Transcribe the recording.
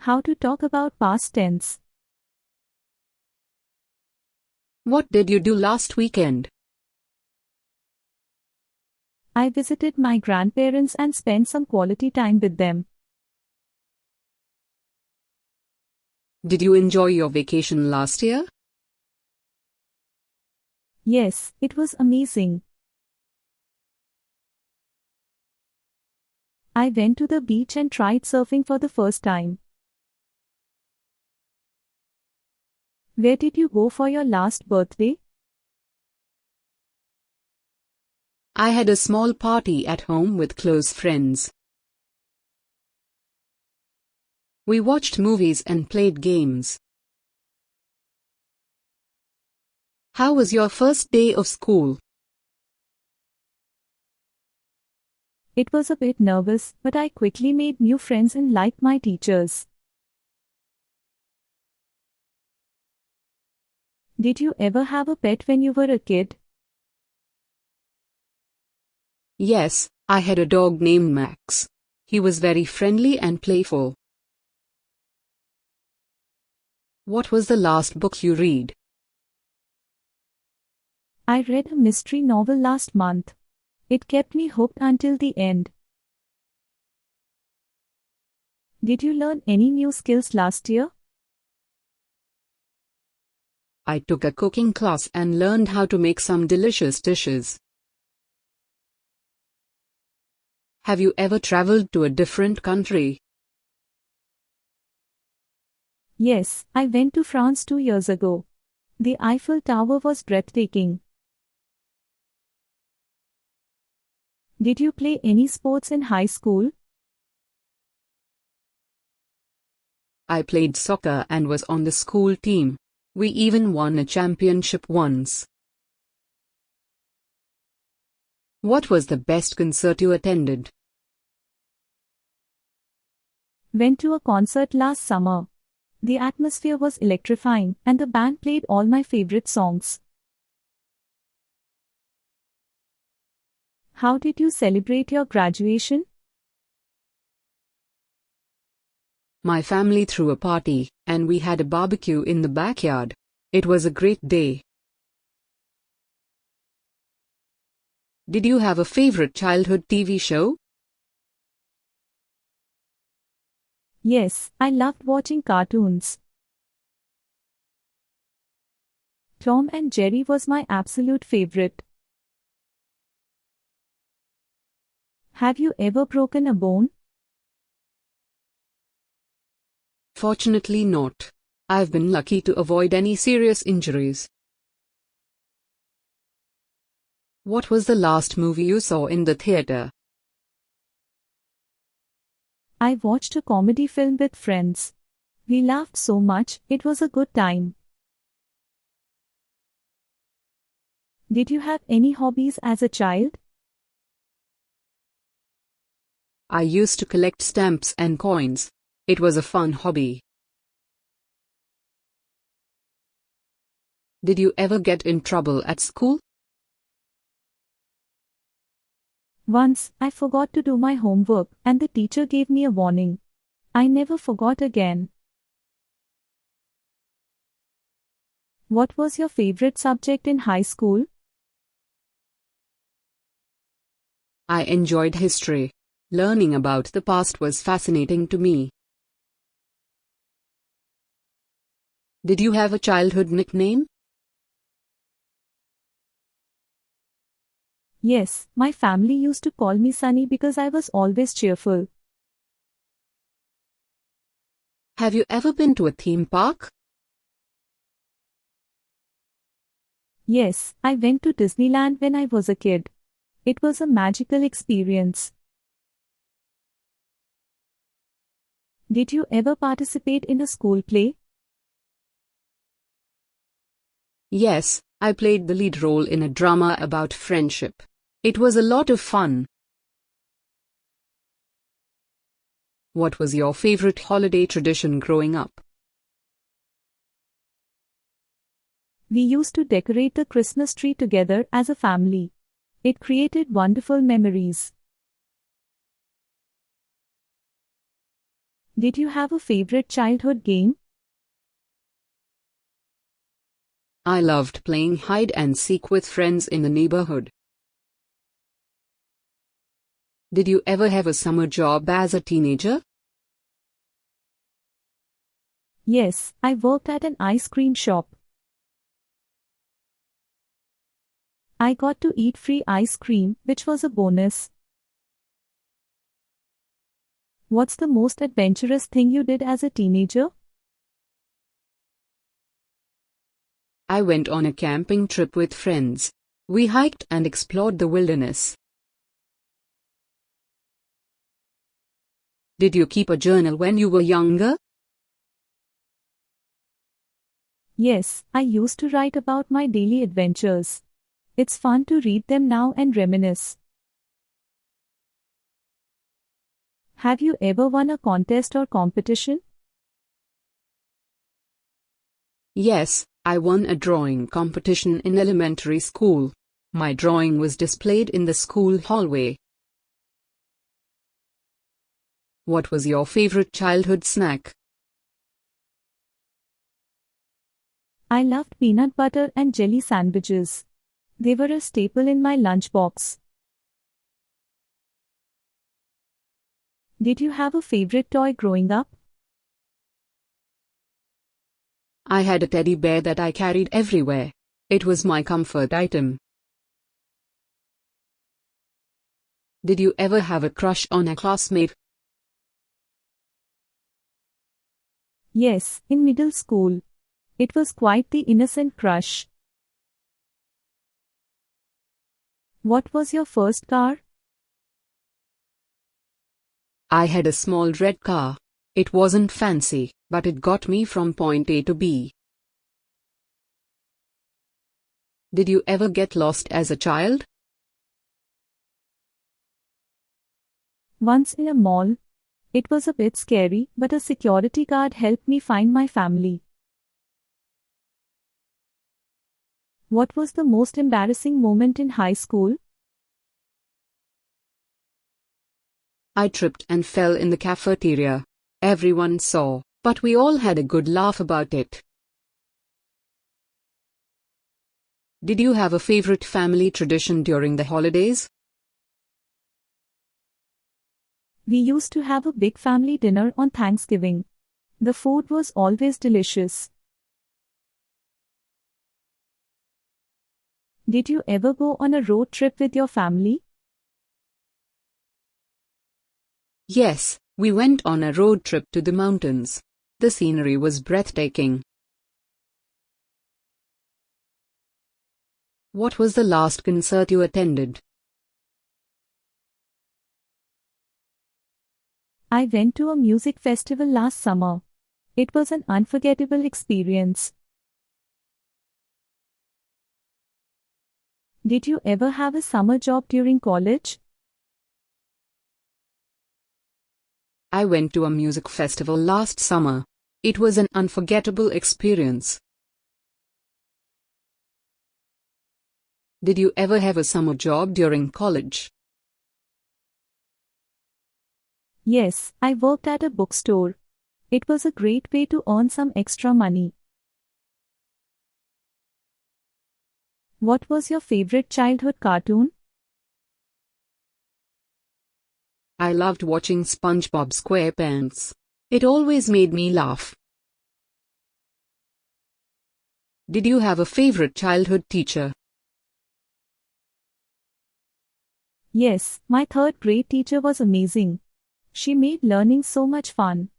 How to talk about past tense. What did you do last weekend? I visited my grandparents and spent some quality time with them. Did you enjoy your vacation last year? Yes, it was amazing. I went to the beach and tried surfing for the first time. Where did you go for your last birthday? I had a small party at home with close friends. We watched movies and played games. How was your first day of school? It was a bit nervous, but I quickly made new friends and liked my teachers. Did you ever have a pet when you were a kid? Yes, I had a dog named Max. He was very friendly and playful. What was the last book you read? I read a mystery novel last month. It kept me hooked until the end. Did you learn any new skills last year? I took a cooking class and learned how to make some delicious dishes. Have you ever traveled to a different country? Yes, I went to France 2 years ago. The Eiffel Tower was breathtaking. Did you play any sports in high school? I played soccer and was on the school team. We even won a championship once. What was the best concert you attended? Went to a concert last summer. The atmosphere was electrifying and the band played all my favorite songs. How did you celebrate your graduation? My family threw a party, and we had a barbecue in the backyard. It was a great day. Did you have a favorite childhood TV show? Yes, I loved watching cartoons. Tom and Jerry was my absolute favorite. Have you ever broken a bone? Fortunately not. I've been lucky to avoid any serious injuries. What was the last movie you saw in the theater? I watched a comedy film with friends. We laughed so much, it was a good time. Did you have any hobbies as a child? I used to collect stamps and coins. It was a fun hobby. Did you ever get in trouble at school? Once, I forgot to do my homework and the teacher gave me a warning. I never forgot again. What was your favorite subject in high school? I enjoyed history. Learning about the past was fascinating to me. Did you have a childhood nickname? Yes, my family used to call me Sunny because I was always cheerful. Have you ever been to a theme park? Yes, I went to Disneyland when I was a kid. It was a magical experience. Did you ever participate in a school play? Yes, I played the lead role in a drama about friendship. It was a lot of fun. What was your favorite holiday tradition growing up? We used to decorate the Christmas tree together as a family. It created wonderful memories. Did you have a favorite childhood game? I loved playing hide and seek with friends in the neighborhood. Did you ever have a summer job as a teenager? Yes, I worked at an ice cream shop. I got to eat free ice cream, which was a bonus. What's the most adventurous thing you did as a teenager? I went on a camping trip with friends. We hiked and explored the wilderness. Did you keep a journal when you were younger? Yes, I used to write about my daily adventures. It's fun to read them now and reminisce. Have you ever won a contest or competition? Yes, I won a drawing competition in elementary school. My drawing was displayed in the school hallway. What was your favorite childhood snack? I loved peanut butter and jelly sandwiches. They were a staple in my lunchbox. Did you have a favorite toy growing up? I had a teddy bear that I carried everywhere. It was my comfort item. Did you ever have a crush on a classmate? Yes, in middle school. It was quite the innocent crush. What was your first car? I had a small red car. It wasn't fancy, but it got me from point A to B. Did you ever get lost as a child? Once in a mall. It was a bit scary, but a security guard helped me find my family. What was the most embarrassing moment in high school? I tripped and fell in the cafeteria. Everyone saw, but we all had a good laugh about it. Did you have a favorite family tradition during the holidays? We used to have a big family dinner on Thanksgiving. The food was always delicious. Did you ever go on a road trip with your family? Yes, we went on a road trip to the mountains. The scenery was breathtaking. What was the last concert you attended? I went to a music festival last summer. It was an unforgettable experience. Did you ever have a summer job during college? I went to a music festival last summer. It was an unforgettable experience. Did you ever have a summer job during college? Yes, I worked at a bookstore. It was a great way to earn some extra money. What was your favorite childhood cartoon? I loved watching SpongeBob SquarePants. It always made me laugh. Did you have a favorite childhood teacher? Yes, my third grade teacher was amazing. She made learning so much fun.